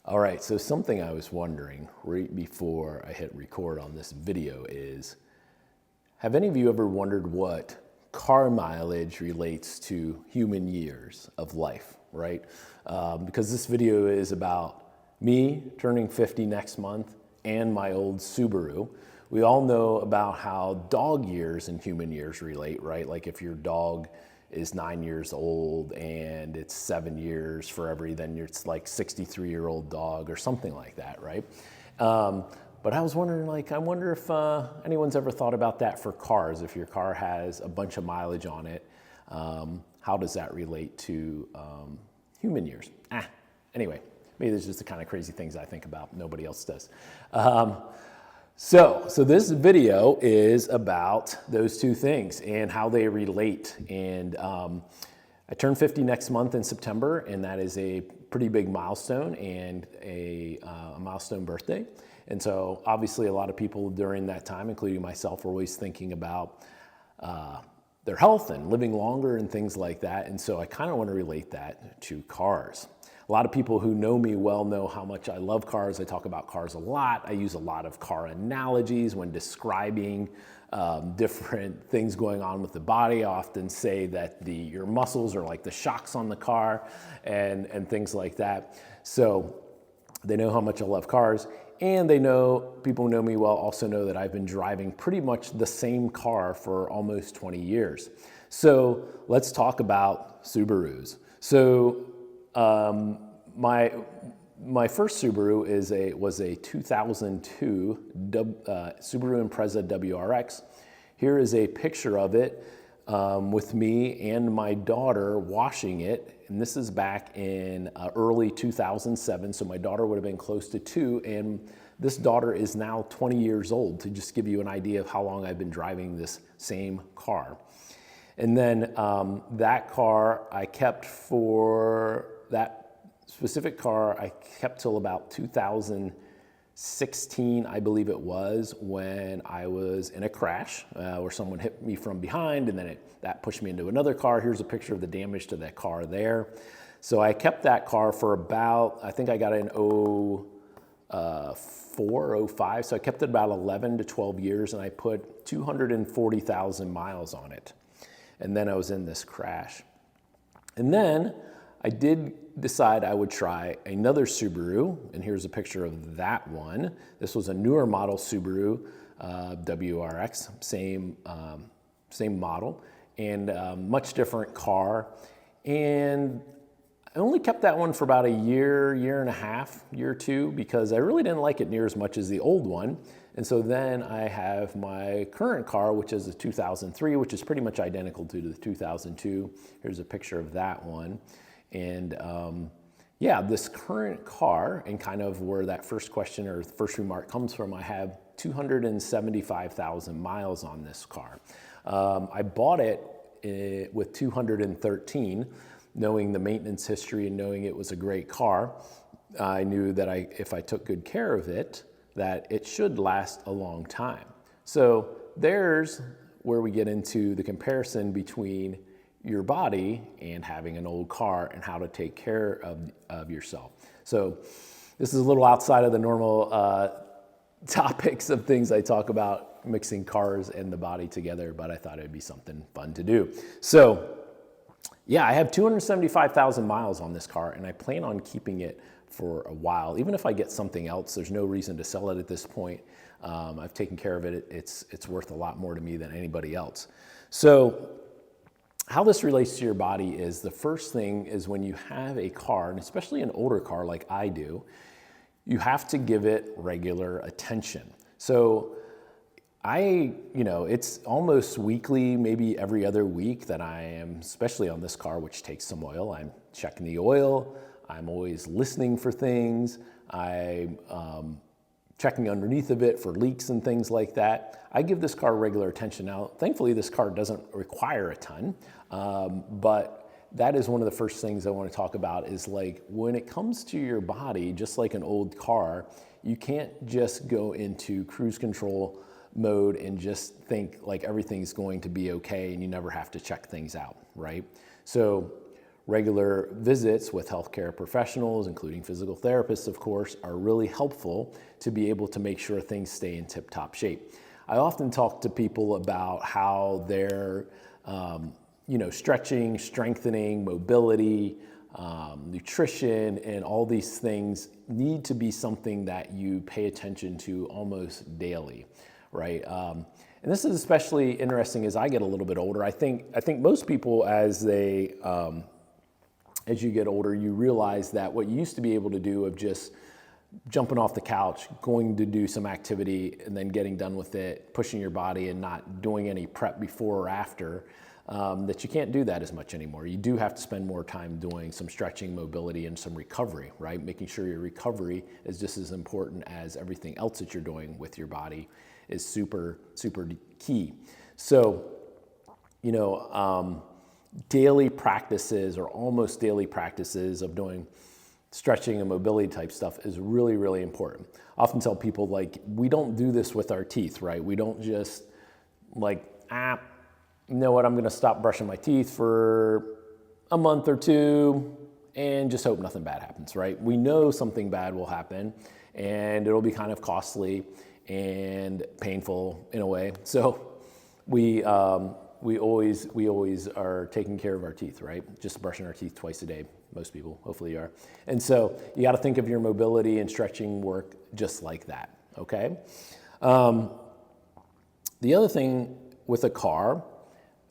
All right, so something I was wondering right before I hit record on this video is, have any of you ever wondered what car mileage relates to human years of life, right? Because this video is about me turning 50 next month and my old Subaru. We all know about how dog years and human years relate, right? Like if your dog is 9 years old and it's 7 years for then it's like 63-year-old dog or something like that, right? But I was wondering, I wonder if anyone's ever thought about that for cars. If your car has a bunch of mileage on it, how does that relate to human years? Anyway, maybe there's just the kind of crazy things I think about nobody else does. So this video is about those two things and how they relate. And I turn 50 next month in September, and that is a pretty big milestone and a milestone birthday. And so obviously a lot of people during that time, including myself, are always thinking about their health and living longer and things like that. And so I kind of want to relate that to cars. A lot of people who know me well know how much I love cars. I talk about cars a lot. I use a lot of car analogies when describing different things going on with the body. I often say that your muscles are like the shocks on the car and things like that. So they know how much I love cars, and people who know me well also know that I've been driving pretty much the same car for almost 20 years. So let's talk about Subarus. So my first Subaru was a 2002 Subaru Impreza WRX. Here is a picture of it with me and my daughter washing it. And this is back in early 2007. So my daughter would have been close to 2. And this daughter is now 20 years old, to just give you an idea of how long I've been driving this same car. And then that car I kept that specific car, I kept till about 2016, I believe it was, when I was in a crash where someone hit me from behind, and then that pushed me into another car. Here's a picture of the damage to that car there. So I kept that car for about, I think I got it in 04, 05. So I kept it about 11 to 12 years, and I put 240,000 miles on it. And then I was in this crash. And then I did decide I would try another Subaru, and here's a picture of that one. This was a newer model Subaru WRX, same model, and much different car. And I only kept that one for about a year and a half, year or two, because I really didn't like it near as much as the old one. And so then I have my current car, which is a 2003, which is pretty much identical to the 2002. Here's a picture of that one. And yeah, this current car, and kind of where that first question or first remark comes from, I have 275,000 miles on this car. I bought it with 213, knowing the maintenance history and knowing it was a great car. I knew that if I took good care of it, that it should last a long time. So there's where we get into the comparison between your body and having an old car and how to take care of yourself. So this is a little outside of the normal topics of things I talk about, mixing cars and the body together, but I thought it'd be something fun to do. So yeah, I have 275,000 miles on this car, and I plan on keeping it for a while. Even if I get something else, there's no reason to sell it at this point. I've taken care of it. It's worth a lot more to me than anybody else. So how this relates to your body is, the first thing is, when you have a car, and especially an older car like I do, you have to give it regular attention. So it's almost weekly, maybe every other week, that I am, especially on this car, which takes some oil, I'm checking the oil. I'm always listening for things. I'm checking underneath of it for leaks and things like that. I give this car regular attention. Now, thankfully, this car doesn't require a ton, but that is one of the first things I want to talk about, is like, when it comes to your body, just like an old car, you can't just go into cruise control mode and just think like everything's going to be okay and you never have to check things out, right? So regular visits with healthcare professionals, including physical therapists, of course, are really helpful to be able to make sure things stay in tip-top shape. I often talk to people about how their stretching, strengthening, mobility, nutrition, and all these things need to be something that you pay attention to almost daily, right? And this is especially interesting as I get a little bit older. I think most people, as you get older, you realize that what you used to be able to do of just jumping off the couch, going to do some activity, and then getting done with it, pushing your body and not doing any prep before or after, that you can't do that as much anymore. You do have to spend more time doing some stretching, mobility, and some recovery, right? Making sure your recovery is just as important as everything else that you're doing with your body is super, super key. So, daily practices or almost daily practices of doing stretching and mobility type stuff is really, really important. I often tell people, we don't do this with our teeth, right? We don't just you know what, I'm going to stop brushing my teeth for a month or two and just hope nothing bad happens, right? We know something bad will happen and it'll be kind of costly and painful in a way. So we always are taking care of our teeth, right? Just brushing our teeth twice a day. Most people, hopefully you are. And so you got to think of your mobility and stretching work just like that, okay? The other thing with a car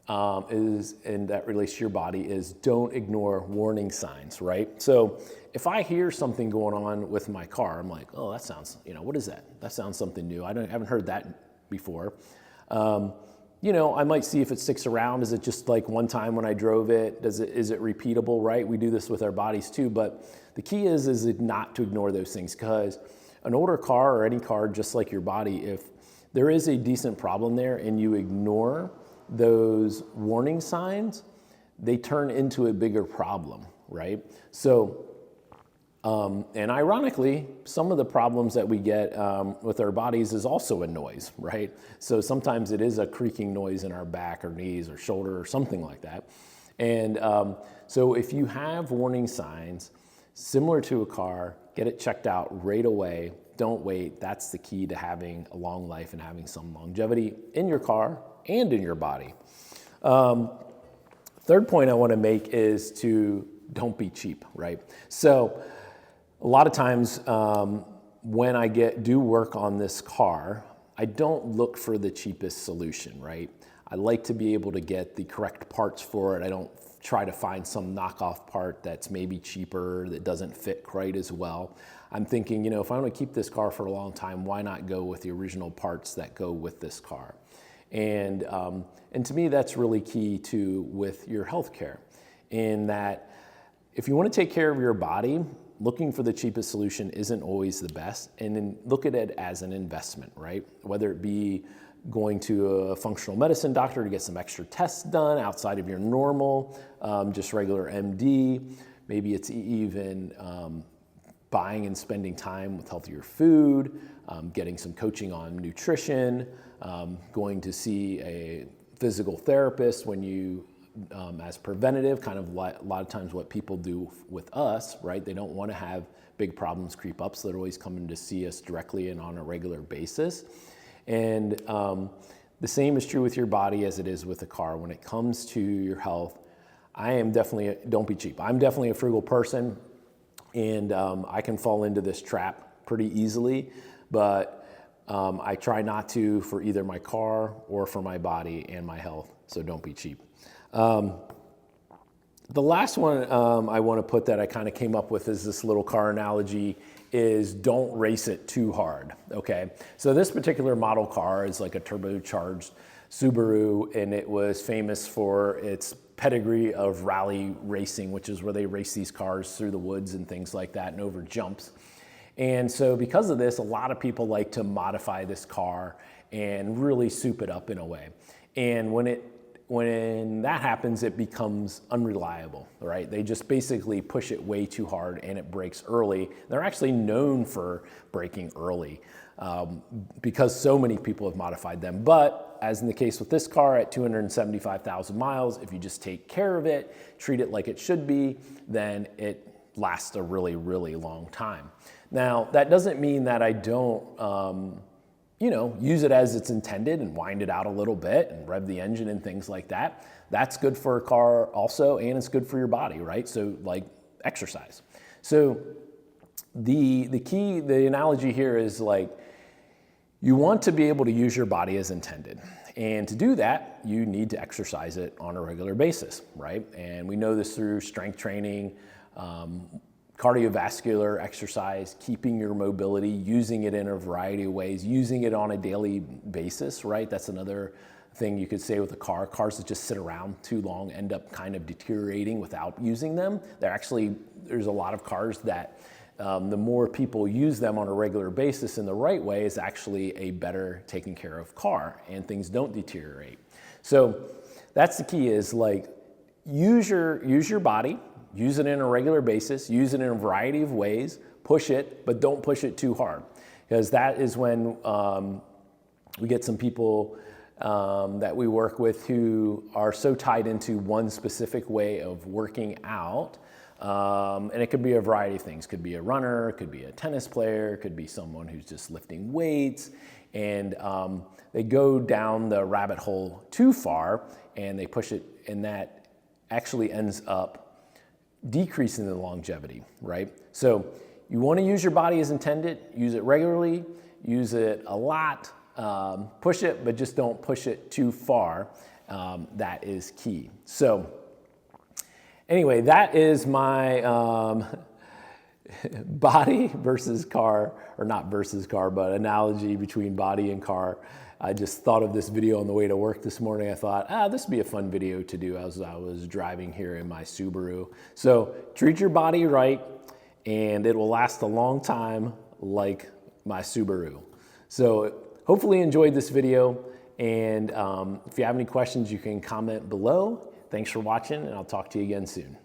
and that relates to your body, is don't ignore warning signs, right? So if I hear something going on with my car, I'm like, oh, that sounds, what is that? That sounds something new. I haven't heard that before. I might see if it sticks around. Is it just like one time when I drove it? Is it repeatable, right? We do this with our bodies too, but the key is it not to ignore those things, because an older car or any car, just like your body, if there is a decent problem there and you ignore those warning signs, they turn into a bigger problem, right? So, and ironically, some of the problems that we get with our bodies is also a noise, right? So sometimes it is a creaking noise in our back or knees or shoulder or something like that. And so if you have warning signs similar to a car, get it checked out right away. Don't wait. That's the key to having a long life and having some longevity in your car and in your body. Third point I want to make is to don't be cheap, right? So a lot of times when I do work on this car, I don't look for the cheapest solution, right? I like to be able to get the correct parts for it. I don't try to find some knockoff part that's maybe cheaper, that doesn't fit quite as well. I'm thinking, if I want to keep this car for a long time, why not go with the original parts that go with this car? And to me, that's really key too with your healthcare, in that if you want to take care of your body, looking for the cheapest solution isn't always the best, and then look at it as an investment, right? Whether it be going to a functional medicine doctor to get some extra tests done outside of your normal, just regular MD. Maybe it's even buying and spending time with healthier food, getting some coaching on nutrition, going to see a physical therapist when you, as preventative, kind of a lot of times what people do with us, right? They don't want to have big problems creep up, so they're always coming to see us directly and on a regular basis. And the same is true with your body as it is with a car. When it comes to your health, don't be cheap. I'm definitely a frugal person, and I can fall into this trap pretty easily, but I try not to for either my car or for my body and my health, so don't be cheap. The last one I want to put that I kind of came up with is this little car analogy is don't race it too hard, okay? So this particular model car is like a turbocharged Subaru, and it was famous for its pedigree of rally racing, which is where they race these cars through the woods and things like that and over jumps. And so because of this, a lot of people like to modify this car and really soup it up in a way. And when that happens, it becomes unreliable, right? They just basically push it way too hard and it breaks early. They're actually known for breaking early because so many people have modified them. But as in the case with this car at 275,000 miles, if you just take care of it, treat it like it should be, then it lasts a really, really long time. Now, that doesn't mean that I don't, use it as it's intended and wind it out a little bit and rev the engine and things like that. That's good for a car also, and it's good for your body, right? So like exercise. So the analogy here is like, you want to be able to use your body as intended. And to do that, you need to exercise it on a regular basis, right? And we know this through strength training, cardiovascular exercise, keeping your mobility, using it in a variety of ways, using it on a daily basis, right? That's another thing you could say with a car. Cars that just sit around too long end up kind of deteriorating without using them. There's a lot of cars that the more people use them on a regular basis in the right way is actually a better taken care of car, and things don't deteriorate. So that's the key, is like use your body, use it in a regular basis, use it in a variety of ways, push it, but don't push it too hard, because that is when we get some people that we work with who are so tied into one specific way of working out. And it could be a variety of things. Could be a runner, could be a tennis player, could be someone who's just lifting weights, and they go down the rabbit hole too far and they push it, and that actually ends up decreasing the longevity, right? So you want to use your body as intended, use it regularly, use it a lot, push it, but just don't push it too far. That is key. So anyway, that is my body versus car, or not versus car, but analogy between body and car. I just thought of this video on the way to work this morning. I thought, this would be a fun video to do as I was driving here in my Subaru. So treat your body right, and it will last a long time like my Subaru. So hopefully you enjoyed this video, and if you have any questions, you can comment below. Thanks for watching, and I'll talk to you again soon.